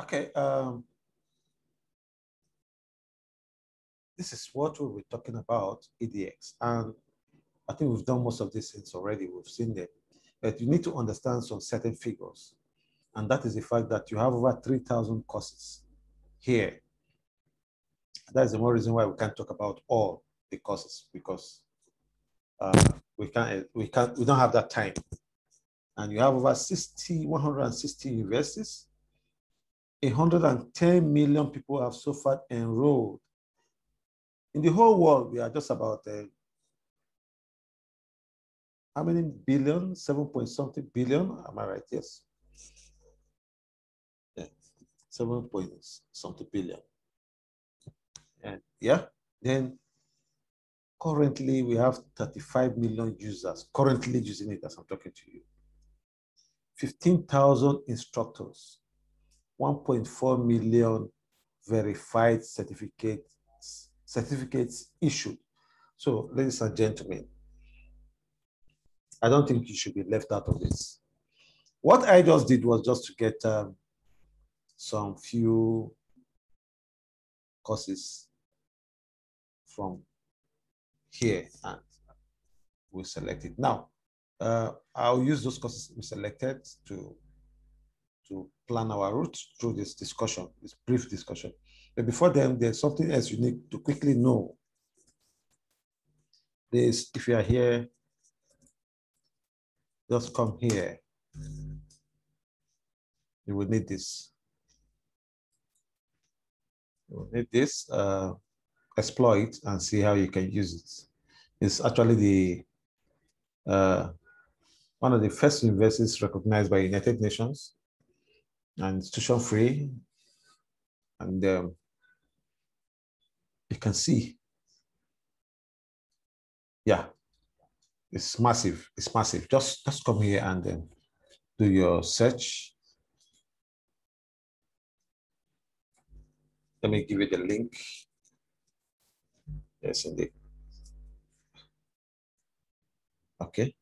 Okay. This is what we were talking about, EDX. And I think we've done most of these things already. We've seen them. But you need to understand some certain figures. And that is the fact that you have over 3,000 courses here. That's the more reason why we can't talk about all the courses, because we don't have that time. And you have over 160 universities. 110 million people have so far enrolled. In the whole world, we are just about how many billion? 7 point something billion. Am I right? Yes. Yeah. 7 point something billion. And yeah, then currently we have 35 million users currently using it as I'm talking to you. 15,000 instructors, 1.4 million verified certificates issued. So, ladies and gentlemen, I don't think you should be left out of this. What I just did was just to get some few courses from here, and we select it. Now, I'll use those courses we selected to plan our route through this discussion, this brief discussion. But before then, there's something else you need to quickly know. This, if you are here, just come here. You will need this. You will need this, explore it and see how you can use it. It's actually the one of the first universities recognized by United Nations and institution free. And you can see, yeah, it's massive. It's massive. Just come here and then do your search. Let me give you the link. Yes, indeed. Okay.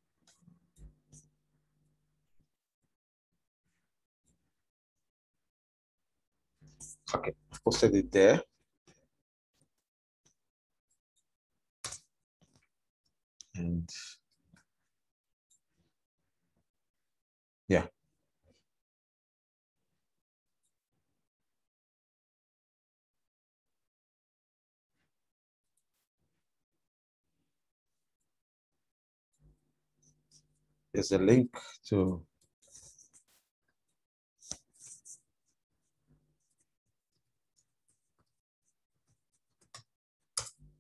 Okay, I've posted it there. And yeah. There's a link to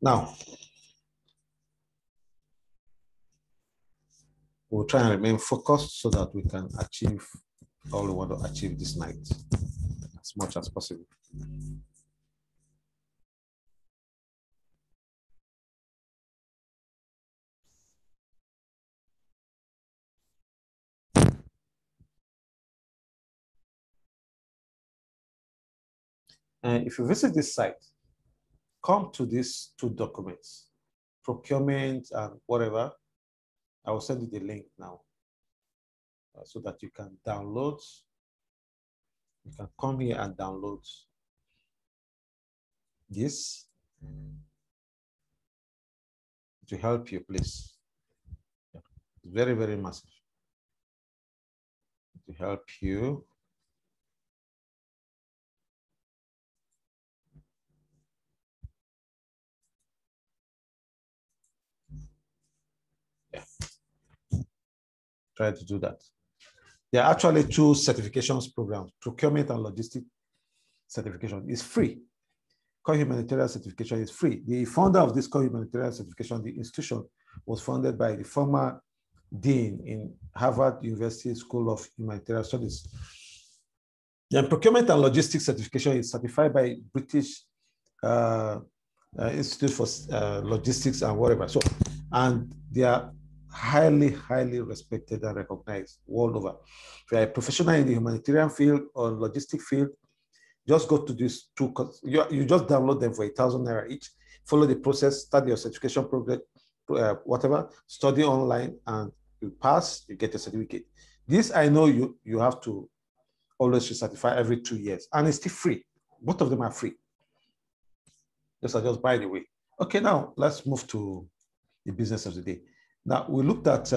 now. We'll try and remain focused so that we can achieve all we want to achieve this night as much as possible. And if you visit this site, come to these two documents, procurement and whatever. I will send you the link now so that you can download. You can come here and download this to help you, please. Yeah. It's very, very massive to help you. Yeah. Try to do that. There are actually two certifications programs, procurement and logistic certification is free. Core humanitarian certification is free. The founder of this core humanitarian certification, the institution, was founded by the former dean in Harvard University School of Humanitarian Studies. The procurement and logistics certification is certified by British Institute for Logistics and whatever. So, and they are highly, highly respected and recognized world over. If you're a professional in the humanitarian field or logistic field, just go to these two. You just download them for 1,000 naira each. Follow the process, start your certification program, whatever, study online, and you pass, you get a certificate. This I know you have to always recertify every 2 years, and it's still free. Both of them are free. Those are just by the way. Okay, now let's move to the business of the day. Now we looked at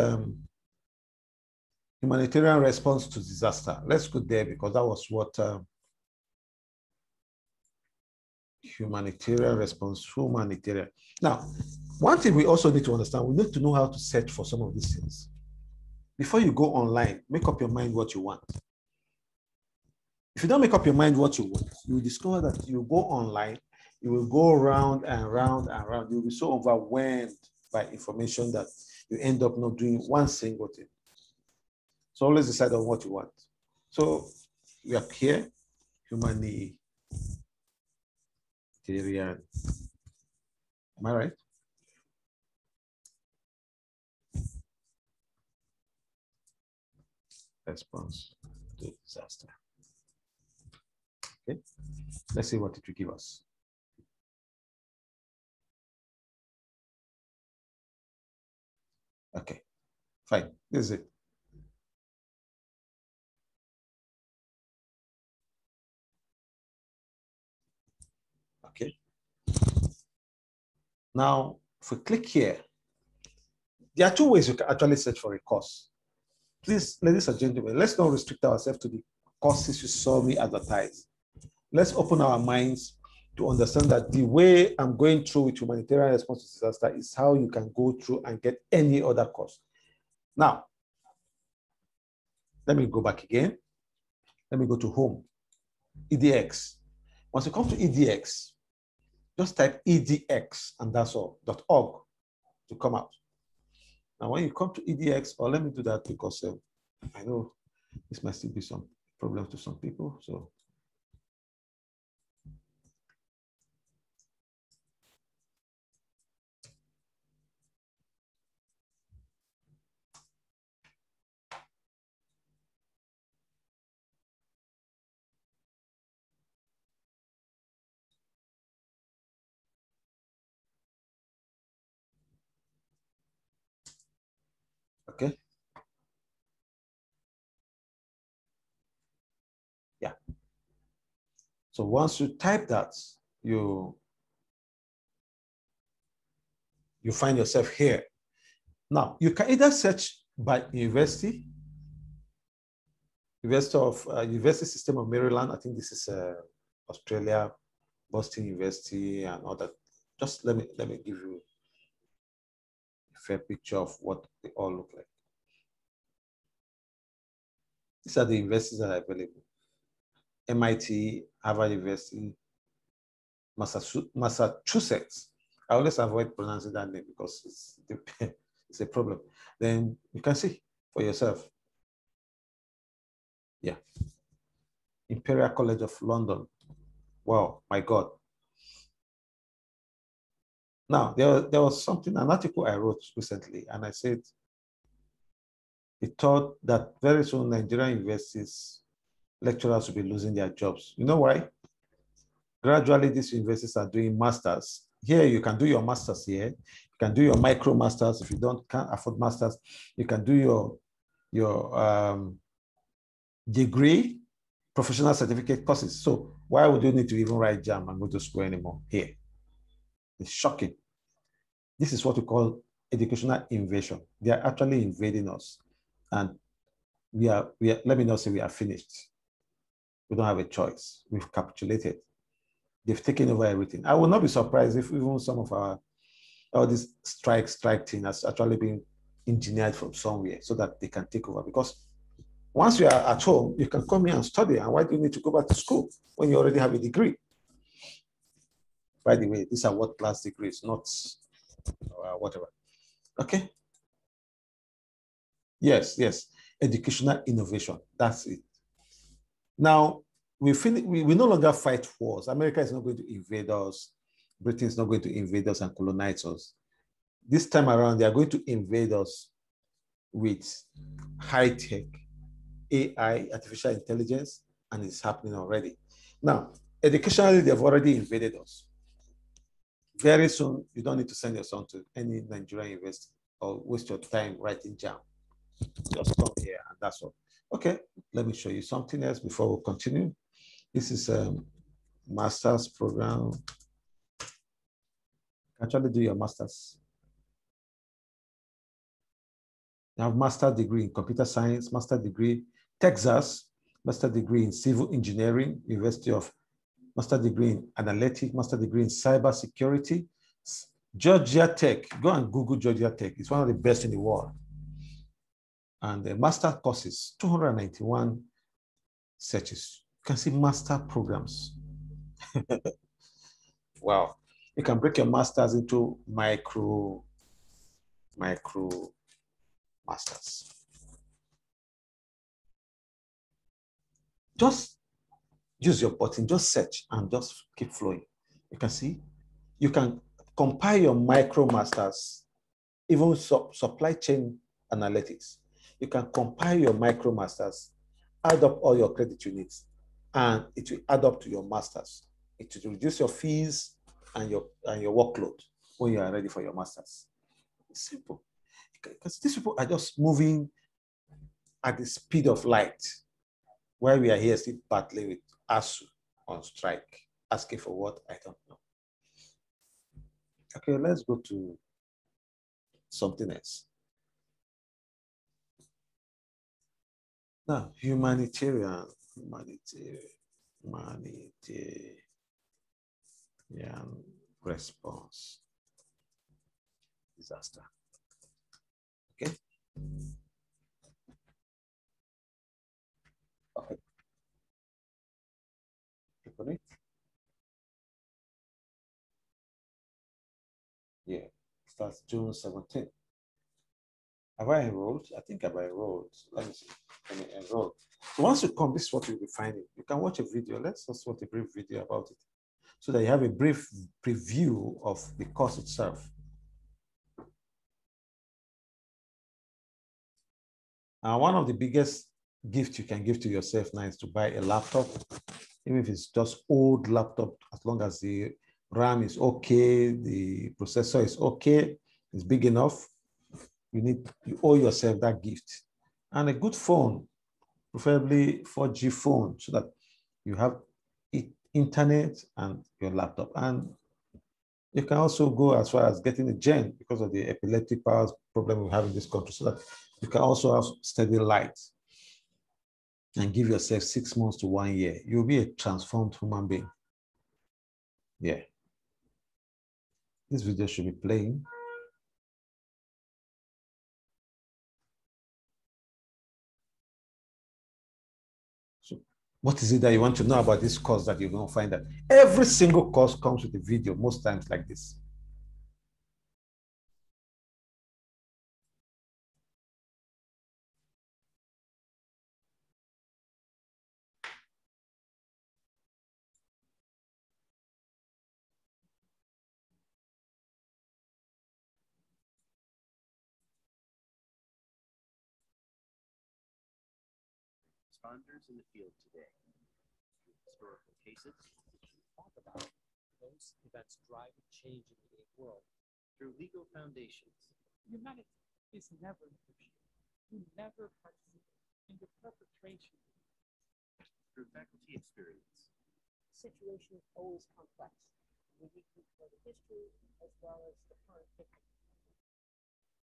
humanitarian response to disaster. Let's go there because that was what humanitarian response, humanitarian. Now, one thing we also need to understand, we need to know how to search for some of these things. Before you go online, make up your mind what you want. If you don't make up your mind what you want, you will discover that you go online, you will go round and round and round. You'll be so overwhelmed by information that you end up not doing one single thing. So always decide on what you want. So we are here, humanitarian. Am I right? Response to disaster. Okay, let's see what it will give us. Okay, fine. This is it. Okay. Now, if we click here, there are two ways you can actually search for a course. Please, ladies and gentlemen, let's not restrict ourselves to the courses you saw me advertise. Let's open our minds to understand that the way I'm going through with humanitarian response to disaster is how you can go through and get any other course. Now, let me go back again. Let me go to home, EDX. Once you come to EDX, just type EDX and that's all, .org to come out. Now, when you come to EDX, or let me do that because I know this might still be some problems to some people. So, okay. Yeah. So once you type that, you find yourself here. Now, you can either search by university, University System of Maryland. I think this is Australia, Boston University, and all that. Just let me give you a fair picture of what they all look like. These are the universities that are available: MIT, Harvard University, Massachusetts. I always avoid pronouncing that name because it's a problem. Then you can see for yourself. Yeah. Imperial College of London. Wow, my God. Now, there was an article I wrote recently, and I said, it thought that very soon Nigerian universities, lecturers will be losing their jobs. You know why? Gradually, these universities are doing masters. Here, you can do your masters here. You can do your micro masters. If you can't afford masters, you can do your degree, professional certificate courses. So why would you need to even write JAM and go to school anymore here? It's shocking. This is what we call educational invasion. They are actually invading us. And let me not say we are finished. We don't have a choice. We've capitulated. They've taken over everything. I will not be surprised if even some of all this strike thing has actually been engineered from somewhere so that they can take over. Because once you are at home, you can come here and study. And why do you need to go back to school when you already have a degree? By the way, these are what-class degrees, not whatever. Okay. Yes. Educational innovation. That's it. Now, we no longer fight wars. America is not going to invade us. Britain is not going to invade us and colonize us. This time around, they are going to invade us with high-tech AI, artificial intelligence, and it's happening already. Now, educationally, they've already invaded us. Very soon, you don't need to send your son to any Nigerian university or waste your time writing JAM. Just come here and that's all. Okay, let me show you something else before we continue. This is a master's program. Actually do your master's. You have master's degree in computer science, master's degree, Texas, master's degree in civil engineering, University of master's degree in analytics, master's degree in cybersecurity, Georgia Tech. Go and Google Georgia Tech. It's one of the best in the world. And the master courses, 291 searches. You can see master programs. Wow. You can break your masters into micro masters. Just use your button, just search and just keep flowing. You can see, you can compile your micro masters, even supply chain analytics. You can compile your micro masters, add up all your credit units, and it will add up to your masters. It will reduce your fees and your workload when you are ready for your masters. It's simple. Because these people are just moving at the speed of light, while we are here still battling with ASU on strike, asking for what? I don't know. Okay, let's go to something else. Now, humanitarian response disaster. Okay. Okay. Click on it. Yeah, starts June 17th. Have I enrolled? I think I've enrolled. Let me see. Let me enroll. So once you come, this is what you'll be finding. You can watch a video. Let's just watch a brief video about it, so that you have a brief preview of the course itself. One of the biggest gifts you can give to yourself now is to buy a laptop, even if it's just old laptop, as long as the RAM is okay, the processor is okay, it's big enough. You owe yourself that gift. And a good phone, preferably 4G phone, so that you have internet and your laptop. And you can also go as far as getting a gen because of the epileptic powers problem we have in this country, so that you can also have steady light and give yourself 6 months to 1 year. You'll be a transformed human being. Yeah. This video should be playing. So what is it that you want to know about this course that you're going to find that every single course comes with a video, most times like this? Responders in the field today. Historical cases, talk about those events driving change in the world through legal foundations. Humanity is never negotiated. You never participate in the perpetration. Through faculty experience. The situation is always complex. We need to know the history as well as the current thinking.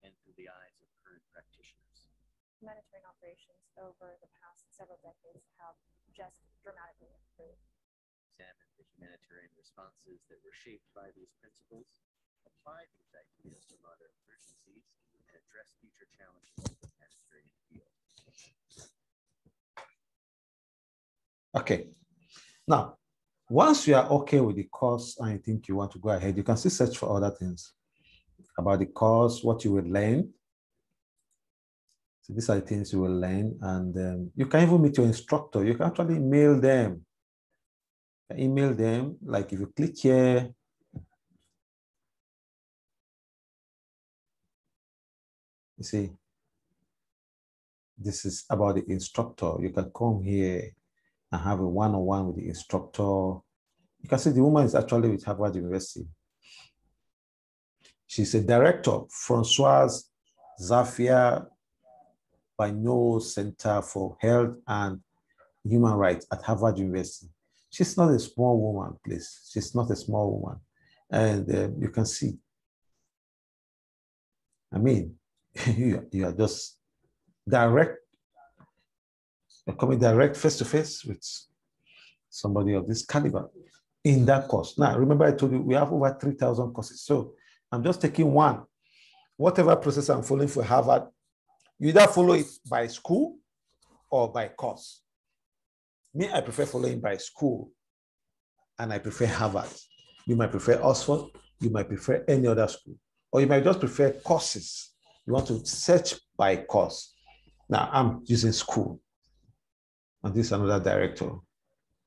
And through the eyes of current practitioners. Humanitarian operations over the past several decades have just dramatically improved. Examine the humanitarian responses that were shaped by these principles, apply these ideas to modern emergencies, and address future challenges in the humanitarian field. Okay. Now, once you are okay with the course and you think you want to go ahead, you can still search for other things about the course, what you will learn. So these are the things you will learn, and you can even meet your instructor. You can actually mail them. Email them, like if you click here, you see, this is about the instructor. You can come here and have a one-on-one with the instructor. You can see the woman is actually with Harvard University. She's a director, Françoise Zafia by No Center for Health and Human Rights at Harvard University. She's not a small woman, please. She's not a small woman. And you can see, I mean, you are just direct, you're coming direct face to face with somebody of this caliber in that course. Now, remember I told you we have over 3,000 courses. So I'm just taking one. Whatever process I'm following for Harvard, you either follow it by school or by course. Me, I prefer following by school, and I prefer Harvard. You might prefer Oxford, you might prefer any other school, or you might just prefer courses. You want to search by course. Now, I'm using school, and this is another director.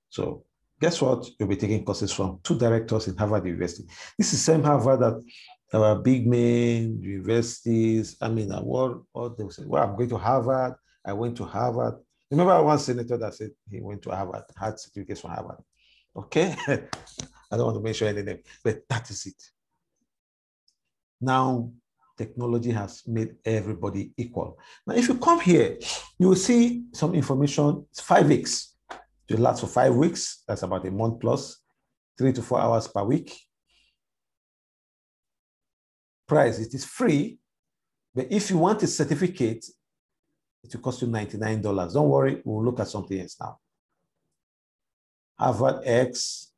So guess what? You'll be taking courses from 2 directors in Harvard University. This is the same Harvard that our big main universities, I mean, all they will say, well, I'm going to Harvard. I went to Harvard. Remember one senator that said he went to Harvard, had certificates from Harvard. Okay. I don't want to mention any name, but that is it. Now, technology has made everybody equal. Now, if you come here, you will see some information. It's 5 weeks. It lasts for 5 weeks. That's about a month plus, 3 to 4 hours per week. Price, it is free, but if you want a certificate, it will cost you $99. Don't worry, we'll look at something else now. Harvard X,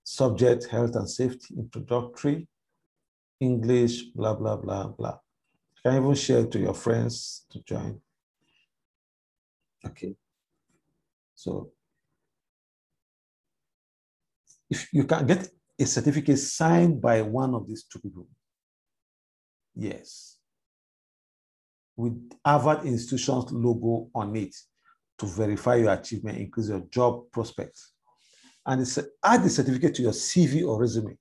subject, health and safety, introductory, English, blah, blah, blah, blah. You can even share it to your friends to join. Okay. So if you can get a certificate signed by one of these 2 people, yes, with Harvard institution's logo on it to verify your achievement, increase your job prospects. And add the certificate to your CV or resume,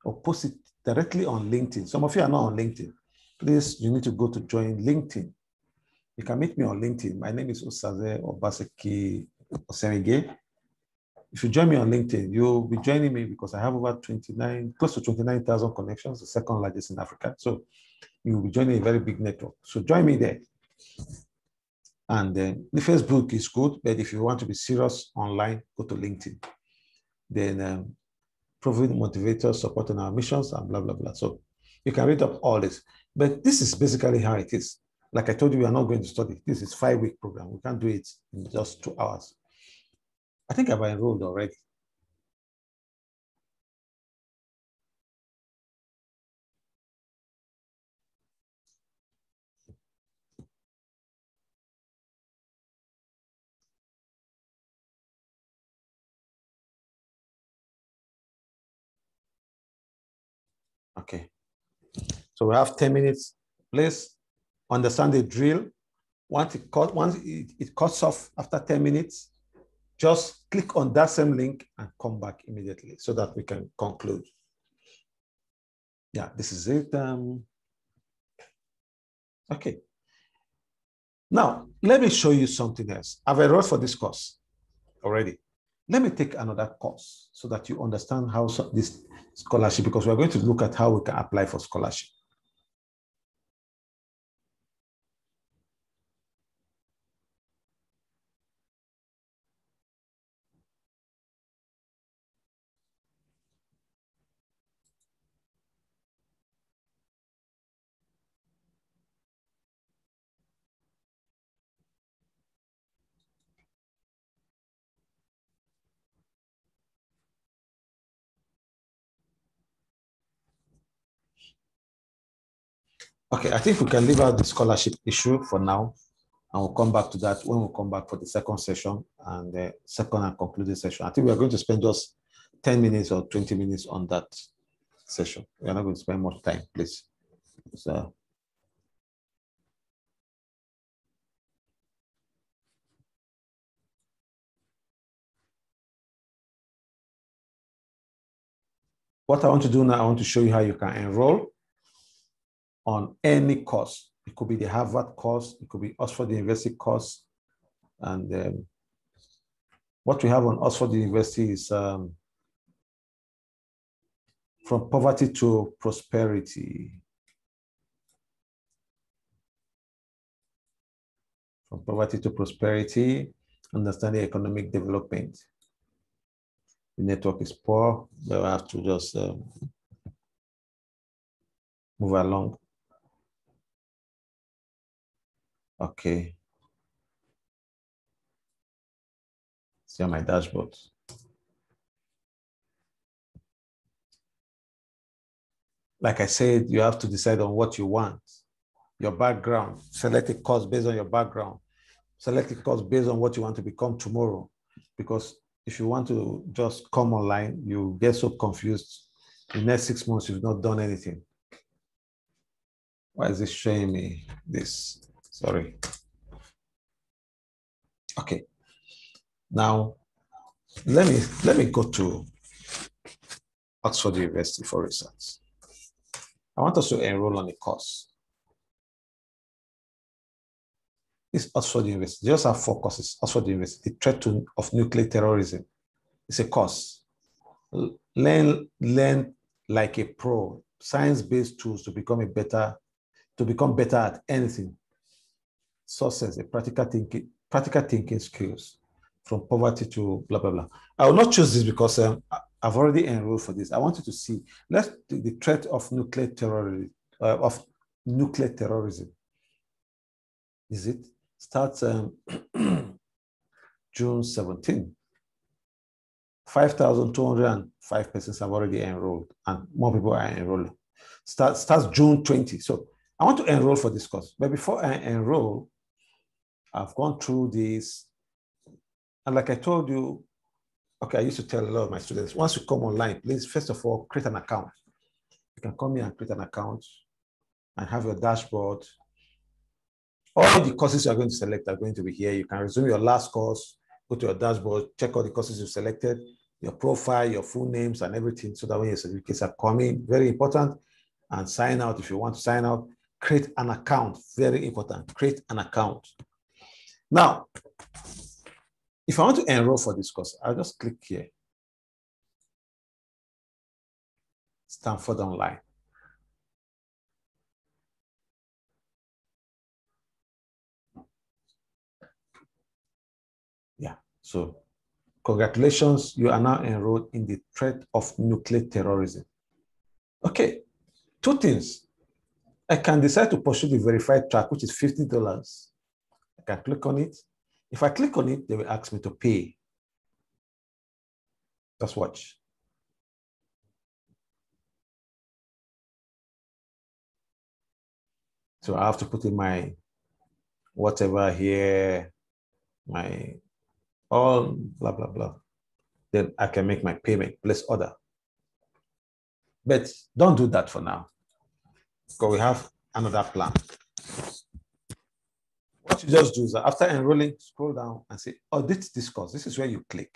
or post it directly on LinkedIn. Some of you are not on LinkedIn. Please, you need to go to join LinkedIn. You can meet me on LinkedIn. My name is Osaze Obaseki Osemige. If you join me on LinkedIn, you'll be joining me because I have over close to 29,000 connections, the 2nd largest in Africa. So you'll be joining a very big network. So join me there. And then the Facebook is good, but if you want to be serious online, go to LinkedIn. Then profit motivators supporting our missions and blah, blah, blah. So you can read up all this. But this is basically how it is. Like I told you, we are not going to study. This is a 5-week program. We can't do it in just 2 hours. I think I've enrolled already. Okay. So we have 10 minutes. Please understand the drill. Once it cuts off after 10 minutes, just click on that same link and come back immediately so that we can conclude. Yeah, this is it. Okay. Now, let me show you something else. I've enrolled for this course already. Let me take another course so that you understand how this scholarship, because we're going to look at how we can apply for scholarship. Okay, I think we can leave out the scholarship issue for now, and we'll come back to that when we come back for the 2nd session and the 2nd and concluding session. I think we are going to spend just 10 minutes or 20 minutes on that session. We are not going to spend much time, please. So, what I want to do now, I want to show you how you can enroll on any course. It could be the Harvard course, it could be Oxford University course. And what we have on Oxford University is From Poverty to Prosperity. From poverty to prosperity, understanding economic development. The network is poor, but I have to just move along. Okay. See on my dashboard. Like I said, you have to decide on what you want. Your background, select a course based on your background. Select a course based on what you want to become tomorrow. Because if you want to just come online, you get so confused. In the next 6 months, you've not done anything. Why is this showing me this? Sorry. Okay. Now, let me go to Oxford University for research. I want us to enroll on a course. It's Oxford University. They just have 4 courses. Oxford University, the threat of nuclear terrorism. It's a course. Learn like a pro. Science-based tools to become better at anything. Sources, a practical thinking skills, from poverty to blah blah blah. I will not choose this because I've already enrolled for this. I want you to see. Let's do the threat of nuclear terrorism. Is it starts June 17? 5,205 persons have already enrolled, and more people are enrolling. Starts June 20. So I want to enroll for this course. But before I enroll, I've gone through this. And like I told you, okay, I used to tell a lot of my students, once you come online, please, first of all, create an account. You can come here and create an account and have your dashboard. All the courses you're going to select are going to be here. You can resume your last course, go to your dashboard, check all the courses you've selected, your profile, your full names and everything, so that when your certificates are coming, very important, and sign out if you want to sign out. Create an account, very important, create an account. Now, if I want to enroll for this course, I'll just click here. Stanford Online. Yeah, so congratulations, you are now enrolled in the threat of nuclear terrorism. Okay, 2 things. I can decide to pursue the verified track, which is $50. I can click on it. If I click on it, they will ask me to pay. Just watch. So I have to put in my whatever here, my all blah, blah, blah. Then I can make my payment, place order. But don't do that for now, because we have another plan. What you just do is that after enrolling, scroll down and say, audit this course. This is where you click.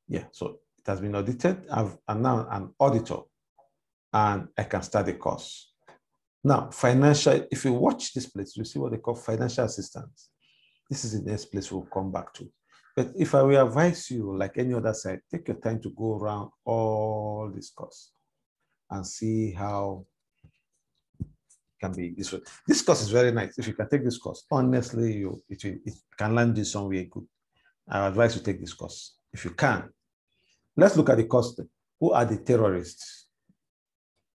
Yeah, so it has been audited. I'm now an auditor, and I can start the course. Now, financial, if you watch this place, you see what they call financial assistance. This is the next place we'll come back to. But if I will advise you, like any other site, take your time to go around all this course and see how it can be this way. This course is very nice. If you can take this course, honestly, it can land you somewhere good. I advise you take this course if you can. Let's look at the course. Who are the terrorists?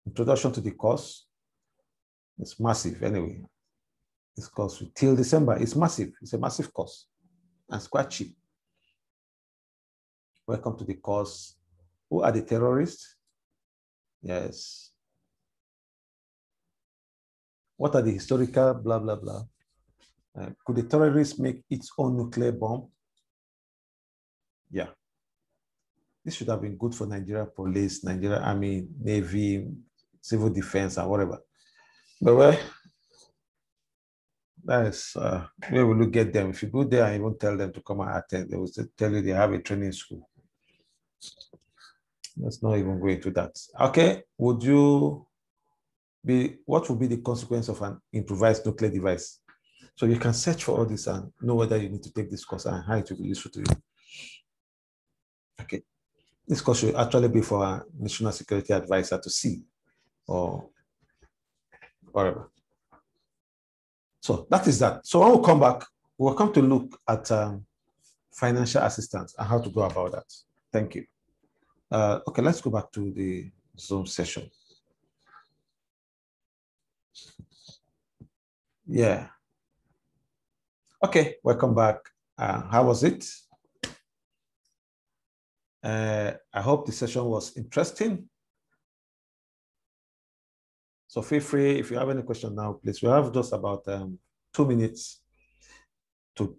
Introduction to the course. It's massive anyway. This course till December is massive. It's a massive course and it's quite cheap. Welcome to the course. Who are the terrorists? Yes. What are the historical blah, blah, blah? Could the terrorists make its own nuclear bomb? Yeah. This should have been good for Nigeria police, Nigeria Army, Navy, civil defense, and whatever. But well, that is where we look at them. If you go there and even tell them to come and attend, they will tell you they have a training school. Let's not even go into that. Okay, what would be the consequence of an improvised nuclear device? So you can search for all this and know whether you need to take this course and how it will be useful to you. Okay, this course should actually be for a national security advisor to see, or whatever. So that is that. So when we come back, we'll come to look at financial assistance and how to go about that. Thank you. Okay, let's go back to the Zoom session. Yeah. Okay, welcome back. How was it? I hope the session was interesting. So feel free, if you have any question now, please. We have just about 2 minutes to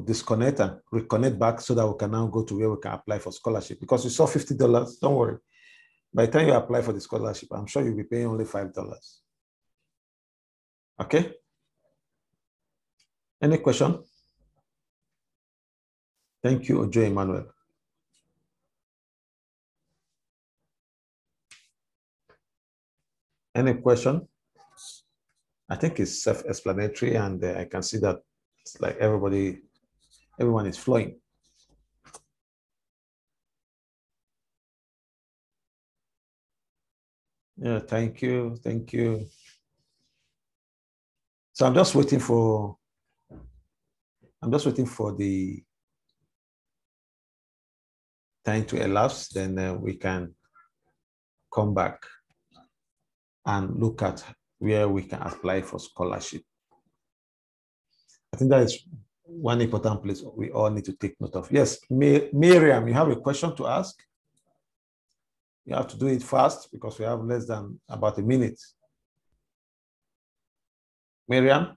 disconnect and reconnect back so that we can now go to where we can apply for scholarship. Because you saw $50, don't worry. By the time you apply for the scholarship, I'm sure you'll be paying only $5. Okay? Any question? Thank you, Ojo Emmanuel. Any question? I think it's self-explanatory, and I can see that it's like everyone is flowing. Yeah, thank you. So I'm just waiting for the time to elapse, then we can come back and look at where we can apply for scholarship. I think that is one important place we all need to take note of. Yes, Miriam, you have a question to ask? You have to do it fast because we have less than about a minute. Miriam?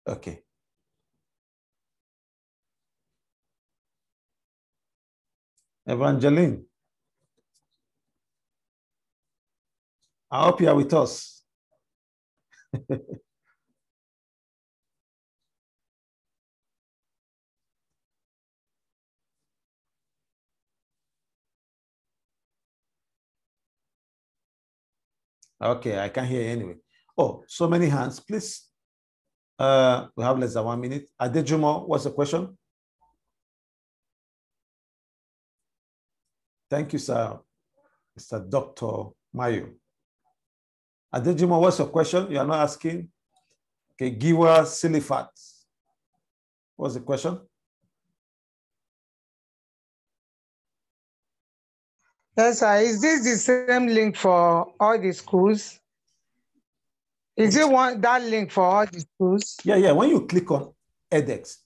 Okay. Evangeline, I hope you are with us. Okay, I can't hear you anyway. Oh, so many hands, please. We have less than 1 minute. Adejumo, what's the question? Thank you, sir. Mr. Dr. Mayo. Adejumo, what's your question? You are not asking? Okay, Giwa Silifat. What's the question? Yes, sir. Is this the same link for all the schools? Is it that link for all the schools? Yeah. When you click on EDX,